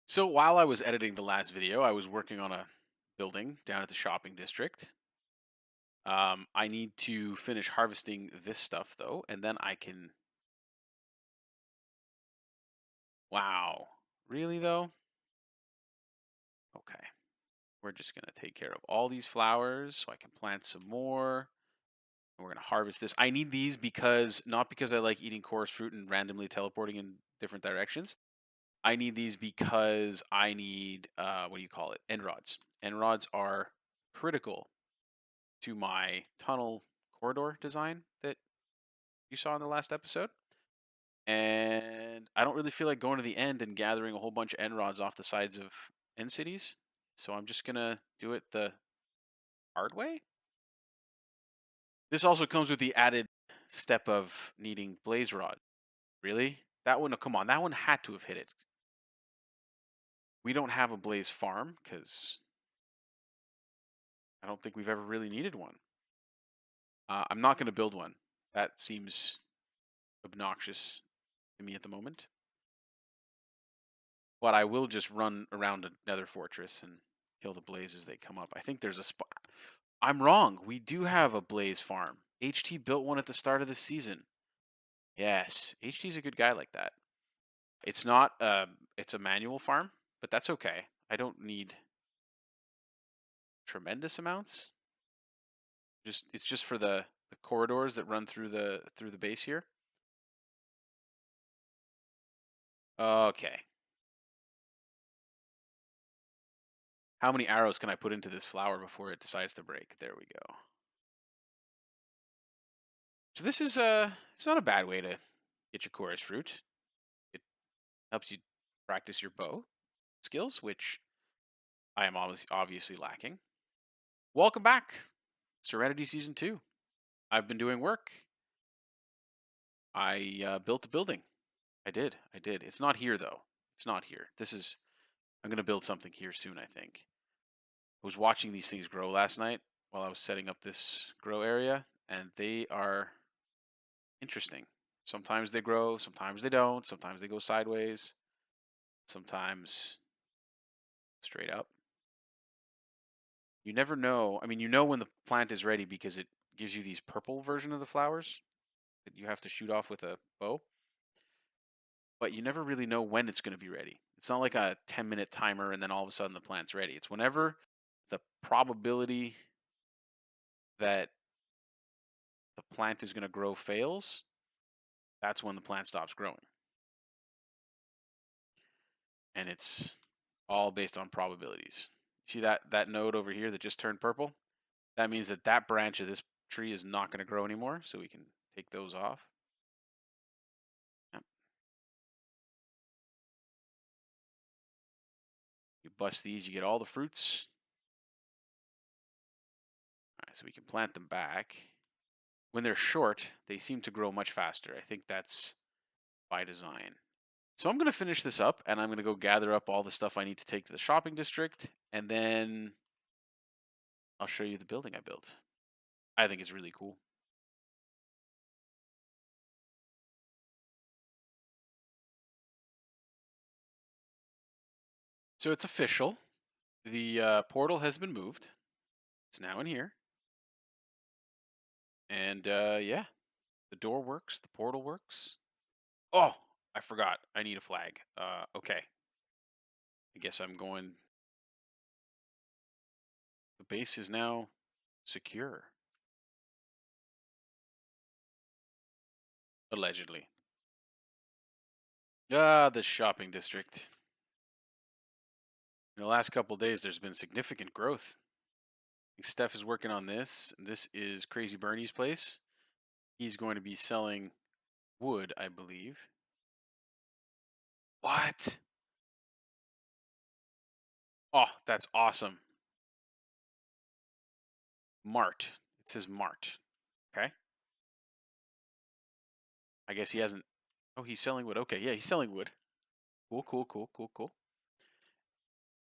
So while I was editing the last video, I was working on a building down at the shopping district. I need to finish harvesting this stuff though, and then I can. Wow, really though? Okay, we're just gonna take care of all these flowers so I can plant some more. And we're gonna harvest this. I need these because not because I like eating coarse fruit and randomly teleporting in different directions. I need these because I need what do you call it? End rods. End rods are critical to my tunnel corridor design that you saw in the last episode. And I don't really feel like going to the end and gathering a whole bunch of end rods off the sides of end cities. So I'm just going to do it the hard way. This also comes with the added step of needing blaze rod. Really? That one, oh, come on, that one had to have hit it. We don't have a blaze farm because I don't think we've ever really needed one. I'm not going to build one. That seems obnoxious to me at the moment. But I will just run around a nether fortress and kill the blaze as they come up. I think there's a spot. I'm wrong. We do have a blaze farm. HT built one at the start of the season. Yes, HT's a good guy like that. It's not. It's a manual farm, but that's okay. I don't need tremendous amounts. It's just for the corridors that run through the base here. Okay. How many arrows can I put into this flower before it decides to break? There we go. So this is it's not a bad way to get your chorus fruit. It helps you practice your bow skills, which I am obviously lacking. Welcome back, Serenity Season 2. I've been doing work. I built a building. I did. I did. It's not here though. It's not here. This is. I'm gonna build something here soon. I think. I was watching these things grow last night while I was setting up this grow area, and they are interesting. Sometimes they grow, sometimes they don't. Sometimes they go sideways. Sometimes straight up. You never know. I mean, you know when the plant is ready because it gives you these purple version of the flowers that you have to shoot off with a bow, but you never really know when it's going to be ready. It's not like a 10-minute timer and then all of a sudden the plant's ready. It's whenever the probability that the plant is going to grow fails, that's when the plant stops growing. And it's all based on probabilities. See that node over here that just turned purple? That means that that branch of this tree is not going to grow anymore, so we can take those off. Yep. You bust these, you get all the fruits. All right, so we can plant them back. When they're short, they seem to grow much faster. I think that's by design. So I'm going to finish this up, and I'm going to go gather up all the stuff I need to take to the shopping district, and then I'll show you the building I built. I think it's really cool. So it's official. The portal has been moved. It's now in here. And yeah, the door works. The portal works. Oh, I forgot. I need a flag. Okay. I guess I'm going. The base is now secure. Allegedly. Ah, the shopping district. In the last couple of days, there's been significant growth. Steph is working on this. This is Crazy Bernie's place. He's going to be selling wood, I believe. What? Oh, that's awesome. Mart. It says Mart. Okay. I guess he hasn't. Oh, he's selling wood. Okay, yeah, he's selling wood. Cool, cool, cool, cool, cool.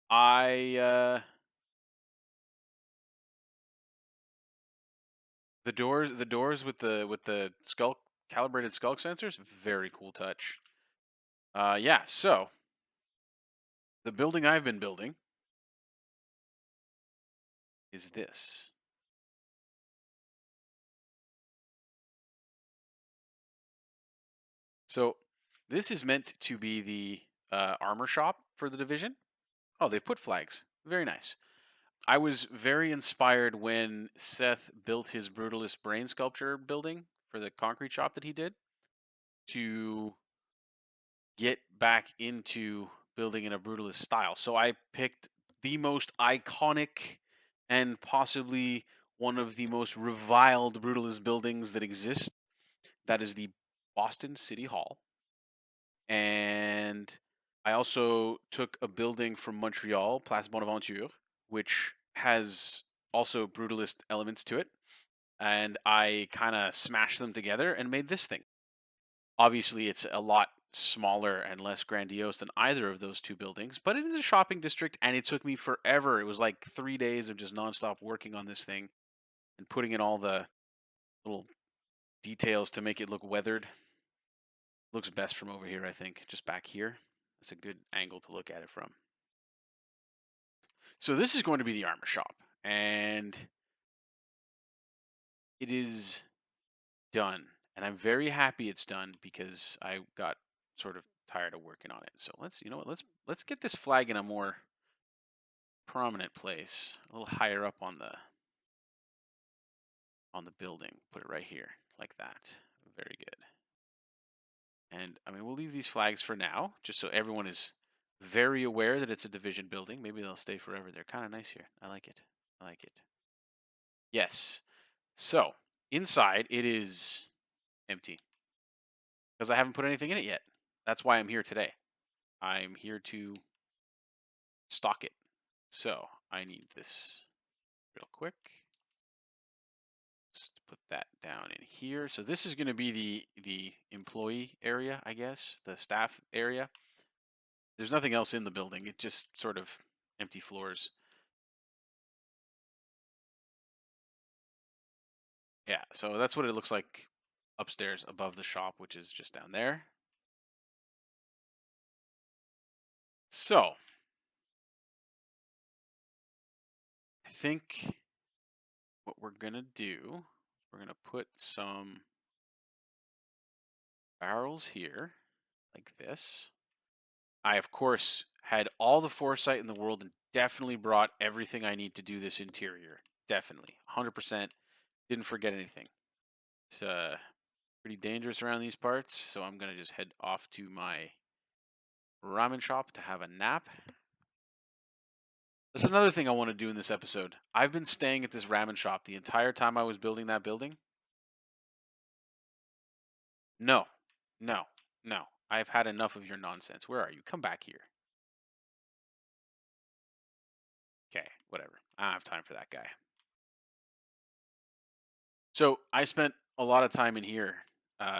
I the doors with the skull calibrated skulk sensors, very cool touch. Yeah, so The building I've been building is this. So this is meant to be the armor shop for the division. Oh, they put flags. Very nice. I was very inspired when Seth built his Brutalist brain sculpture building for the concrete shop that he did to get back into building in a Brutalist style. So I picked the most iconic and possibly one of the most reviled Brutalist buildings that exist. That is the Boston City Hall. And I also took a building from Montreal, Place Bonaventure, which has also brutalist elements to it. And I kind of smashed them together and made this thing. Obviously, it's a lot smaller and less grandiose than either of those two buildings, but it is a shopping district and it took me forever. It was like 3 days of just nonstop working on this thing and putting in all the little details to make it look weathered. Looks best from over here, I think, just back here. It's a good angle to look at it from. So this is going to be the armor shop, and it is done. And I'm very happy it's done because I got sort of tired of working on it. So let's get this flag in a more prominent place, a little higher up on the building. Put it right here, like that. Very good. And I mean, we'll leave these flags for now, just so everyone is very aware that it's a division building. Maybe they'll stay forever. They're kind of nice here. I like it. I like it. Yes. So inside it is empty because I haven't put anything in it yet. That's why I'm here today. I'm here to stock it. So I need this real quick. Just put that down in here. So this is going to be the employee area, I guess, the staff area. There's nothing else in the building. It just sort of empty floors. Yeah, so that's what it looks like upstairs above the shop, which is just down there. So I think what we're gonna do, we're gonna put some barrels here, like this. I, of course, had all the foresight in the world and definitely brought everything I need to do this interior. Definitely, 100%. Didn't forget anything. It's pretty dangerous around these parts, so I'm gonna just head off to my ramen shop to have a nap. There's another thing I want to do in this episode. I've been staying at this ramen shop the entire time I was building that building. No, no, no. I've had enough of your nonsense. Where are you? Come back here. Okay, whatever. I don't have time for that guy. So I spent a lot of time in here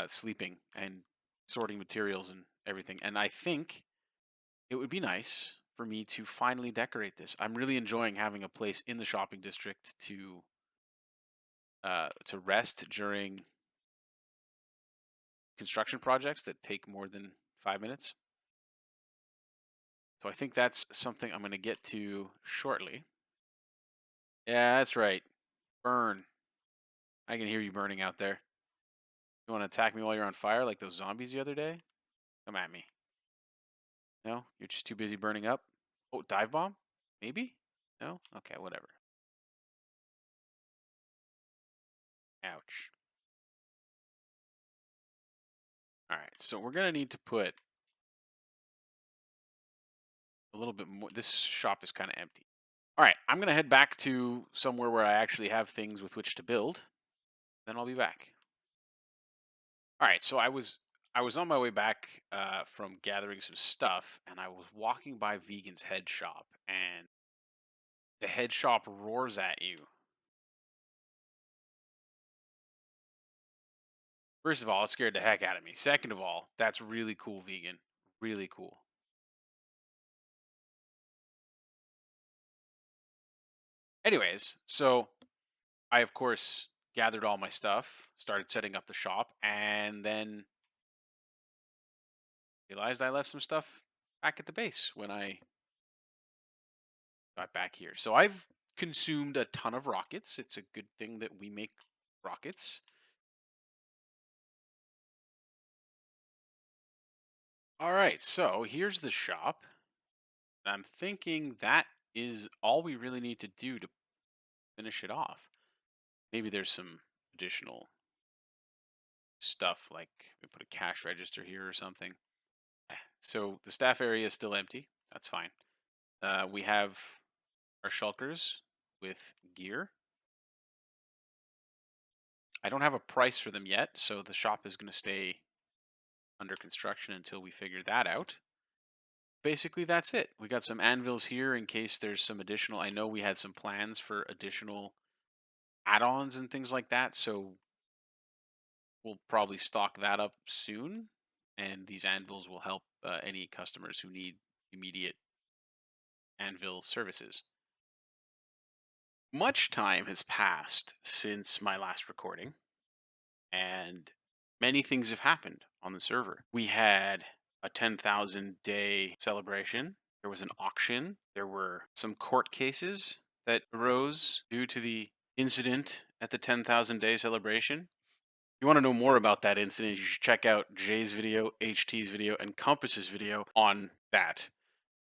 sleeping and sorting materials and everything. And I think it would be nice for me to finally decorate this. I'm really enjoying having a place in the shopping district to rest during construction projects that take more than 5 minutes. So I think that's something I'm going to get to shortly. Yeah, that's right. Burn. I can hear you burning out there. You want to attack me while you're on fire like those zombies the other day? Come at me. No? You're just too busy burning up? Oh, dive bomb? Maybe? No? Okay, whatever. Ouch. All right, so we're going to need to put a little bit more. This shop is kind of empty. All right, I'm going to head back to somewhere where I actually have things with which to build. Then I'll be back. All right, so I was on my way back from gathering some stuff, and I was walking by Vegan's head shop, and the head shop roars at you. First of all, it scared the heck out of me. Second of all, that's really cool, Vegan. Really cool. Anyways, so I of course gathered all my stuff, started setting up the shop, and then realized I left some stuff back at the base when I got back here. So I've consumed a ton of rockets. It's a good thing that we make rockets. All right, so here's the shop. I'm thinking that is all we really need to do to finish it off. Maybe there's some additional stuff like we put a cash register here or something. So the staff area is still empty. That's fine. We have our shulkers with gear. I don't have a price for them yet, so the shop is going to stay under construction until we figure that out. Basically, that's it. We got some anvils here in case there's some additional. I know we had some plans for additional add-ons and things like that, so we'll probably stock that up soon. And these anvils will help any customers who need immediate anvil services. Much time has passed since my last recording, and many things have happened on the server. We had a 10,000 day celebration. There was an auction. There were some court cases that arose due to the incident at the 10,000 day celebration. If you want to know more about that incident, you should check out Jay's video, HT's video, and Compass's video on that.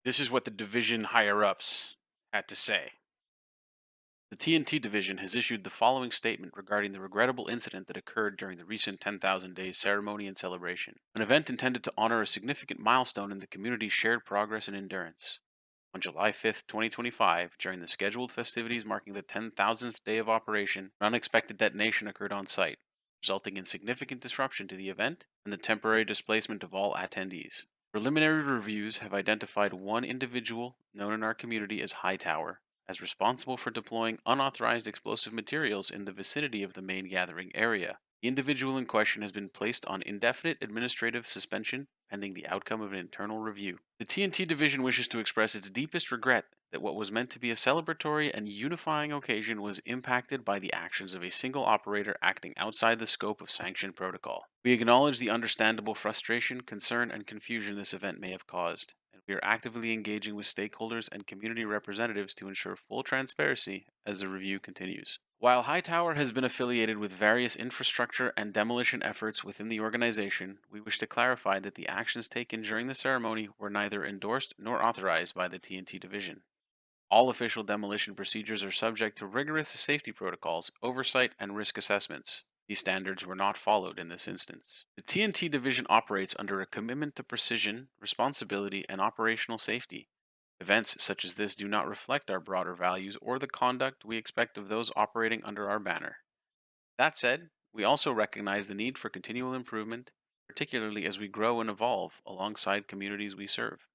This is what the division higher ups had to say. The TNT division has issued the following statement regarding the regrettable incident that occurred during the recent 10,000 Days ceremony and celebration, an event intended to honor a significant milestone in the community's shared progress and endurance. On July 5th, 2025, during the scheduled festivities marking the 10,000th day of operation, an unexpected detonation occurred on site, resulting in significant disruption to the event and the temporary displacement of all attendees. Preliminary reviews have identified one individual known in our community as Hightower as responsible for deploying unauthorized explosive materials in the vicinity of the main gathering area. The individual in question has been placed on indefinite administrative suspension pending the outcome of an internal review. The TNT division wishes to express its deepest regret that what was meant to be a celebratory and unifying occasion was impacted by the actions of a single operator acting outside the scope of sanctioned protocol. We acknowledge the understandable frustration, concern, and confusion this event may have caused, and we are actively engaging with stakeholders and community representatives to ensure full transparency as the review continues. While Hightower has been affiliated with various infrastructure and demolition efforts within the organization, we wish to clarify that the actions taken during the ceremony were neither endorsed nor authorized by the TNT division. All official demolition procedures are subject to rigorous safety protocols, oversight, and risk assessments. These standards were not followed in this instance. The TNT division operates under a commitment to precision, responsibility, and operational safety. Events such as this do not reflect our broader values or the conduct we expect of those operating under our banner. That said, we also recognize the need for continual improvement, particularly as we grow and evolve alongside communities we serve.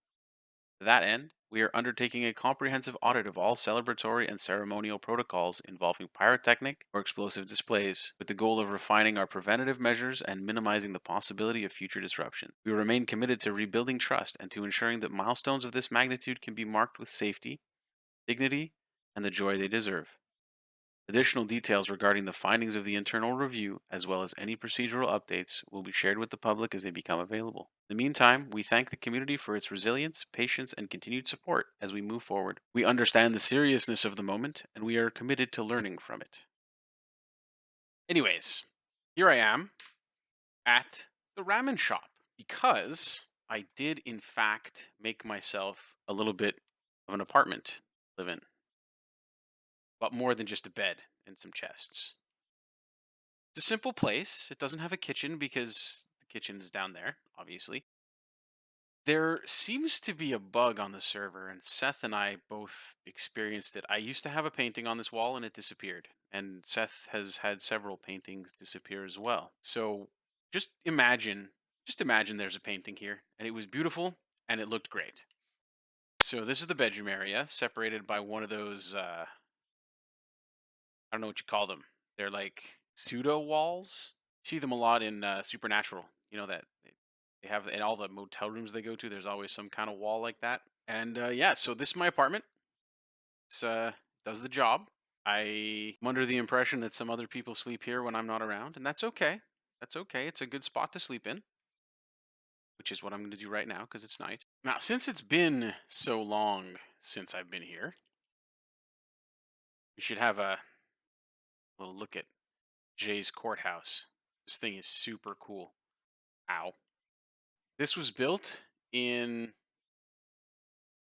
To that end, we are undertaking a comprehensive audit of all celebratory and ceremonial protocols involving pyrotechnic or explosive displays, with the goal of refining our preventative measures and minimizing the possibility of future disruption. We remain committed to rebuilding trust and to ensuring that milestones of this magnitude can be marked with safety, dignity, and the joy they deserve. Additional details regarding the findings of the internal review, as well as any procedural updates, will be shared with the public as they become available. In the meantime, we thank the community for its resilience, patience, and continued support as we move forward. We understand the seriousness of the moment, and we are committed to learning from it. Anyways, here I am at the ramen shop because I did, in fact, make myself a little bit of an apartment to live in, but more than just a bed and some chests. It's a simple place. It doesn't have a kitchen because the kitchen is down there, obviously. There seems to be a bug on the server, and Seth and I both experienced it. I used to have a painting on this wall and it disappeared. And Seth has had several paintings disappear as well. So just imagine, just imagine there's a painting here, and it was beautiful and it looked great. So this is the bedroom area, separated by one of those I don't know what you call them. They're like pseudo walls. See them a lot in Supernatural. You know that they have in all the motel rooms they go to. There's always some kind of wall like that. And yeah, so this is my apartment. It's does the job. I'm under the impression that some other people sleep here when I'm not around, and that's okay. That's okay. It's a good spot to sleep in, which is what I'm going to do right now because it's night. Now, since it's been so long since I've been here, We should have a little look at Jay's courthouse. This thing is super cool. Ow. This was built in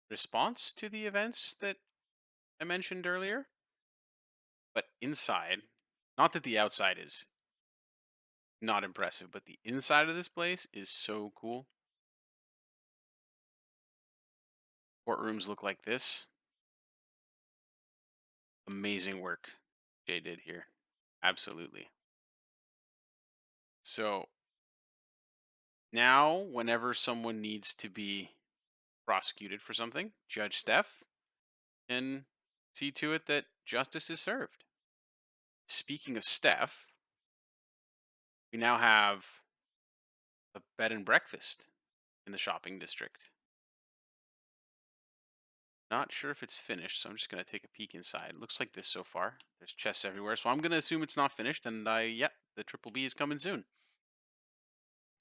response to the events that I mentioned earlier, but inside, not that the outside is not impressive, but the inside of this place is so cool. Courtrooms look like this. Amazing work Jay did here. Absolutely. So now, whenever someone needs to be prosecuted for something, Judge Steph can see to it that justice is served. Speaking of Steph, we now have a bed and breakfast in the shopping district. Not sure if it's finished, so I'm just going to take a peek inside. Looks like this so far. There's chests everywhere, so I'm going to assume it's not finished, and yeah, the Triple B is coming soon.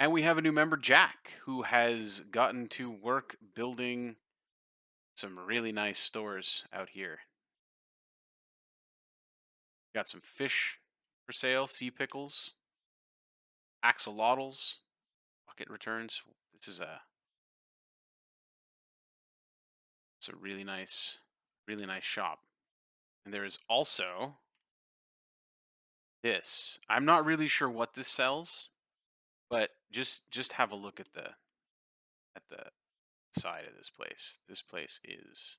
And we have a new member, Jack, who has gotten to work building some really nice stores out here. Got some fish for sale, sea pickles, axolotls, bucket returns. This is it's a really nice shop. And there is also this. I'm not really sure what this sells, but just have a look at the side of this place. This place is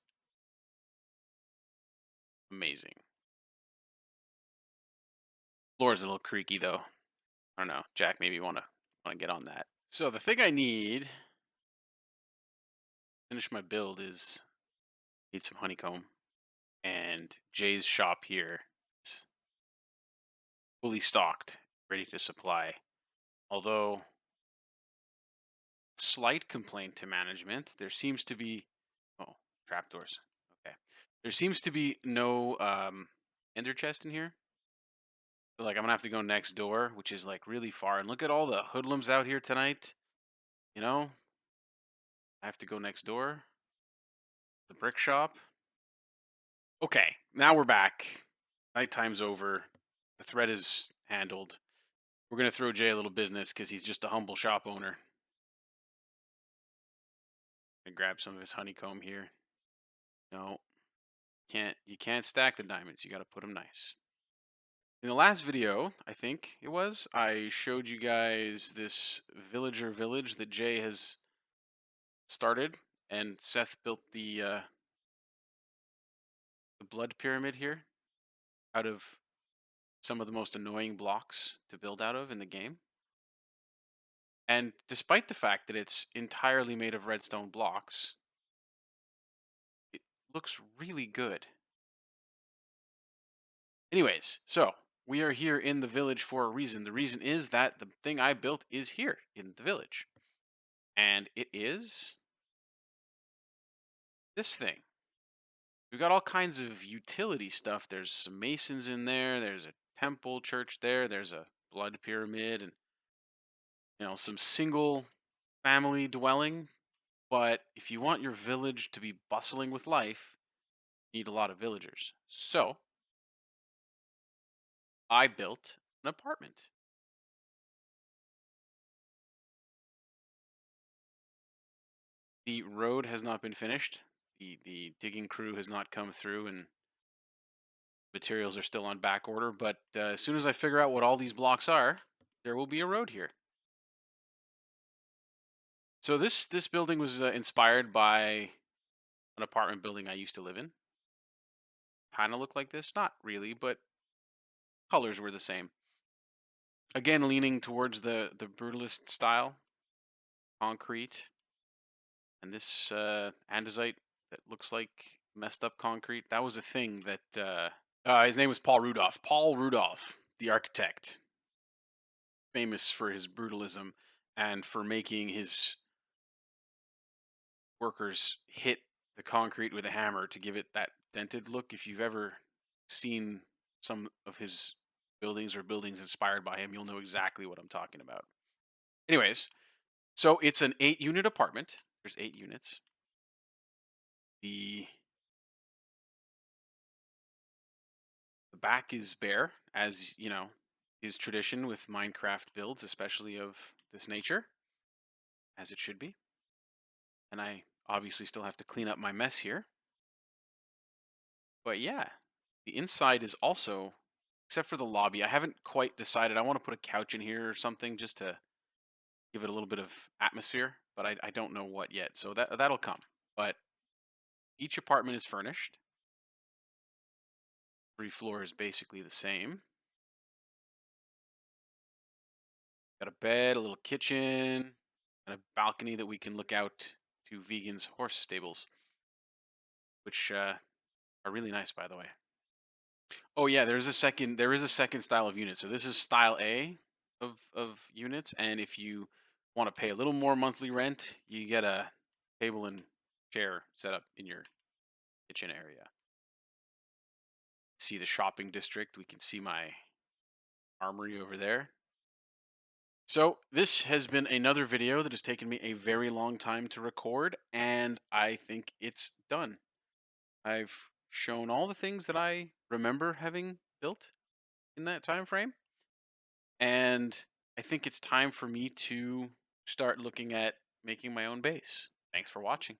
amazing. Floor is a little creaky though. I don't know. Jack, maybe wanna get on that. So the thing I need to finish my build is need some honeycomb. And Jay's shop here is fully stocked, ready to supply. Although slight complaint to management, there seems to be trapdoors. Okay. There seems to be no ender chest in here. So, like I'm gonna have to go next door, which is like really far. And look at all the hoodlums out here tonight. You know, I have to go next door. The brick shop. Okay, now we're back. Nighttime's over. The threat is handled. We're gonna throw Jay a little business because he's just a humble shop owner. And grab some of his honeycomb here. No, you can't stack the diamonds. You got to put them nice. In the last video, I think it was, I showed you guys this villager village that Jay has started, and Seth built the blood pyramid here out of some of the most annoying blocks to build out of in the game. And despite the fact that it's entirely made of redstone blocks, it looks really good. Anyways, so we are here in the village for a reason. The reason is that the thing I built is here in the village. And it is this thing. We've got all kinds of utility stuff. There's some masons in there. There's a temple church there. There's a blood pyramid and some single family dwelling. But if you want your village to be bustling with life, you need a lot of villagers. So I built an apartment. The road has not been finished. The digging crew has not come through, and materials are still on back order. But as soon as I figure out what all these blocks are, there will be a road here. So this building was inspired by an apartment building I used to live in. Kind of looked like this, not really, but colors were the same. Again, leaning towards the brutalist style, concrete, and this andesite that looks like messed up concrete. That was a thing that his name was Paul Rudolph. Paul Rudolph, the architect, famous for his brutalism and for making his workers hit the concrete with a hammer to give it that dented look. If you've ever seen some of his buildings or buildings inspired by him, you'll know exactly what I'm talking about. Anyways, so it's an 8-unit apartment. There's 8 units. The back is bare, as you know, is tradition with Minecraft builds, especially of this nature, as it should be. And I obviously still have to clean up my mess here. But yeah, the inside is also, except for the lobby, I haven't quite decided. I want to put a couch in here or something just to give it a little bit of atmosphere, but I don't know what yet. So that'll come. But each apartment is furnished. Every floor is basically the same. Got a bed, a little kitchen, and a balcony that we can look out to Vegan's horse stables, which are really nice, by the way. Oh yeah, there is a second style of unit. So this is style A of units, and if you want to pay a little more monthly rent, you get a table and chair set up in your kitchen area. See the shopping district. We can see my armory over there. So this has been another video that has taken me a very long time to record, and I think it's done. I've shown all the things that I remember having built in that time frame, and I think it's time for me to start looking at making my own base. Thanks for watching.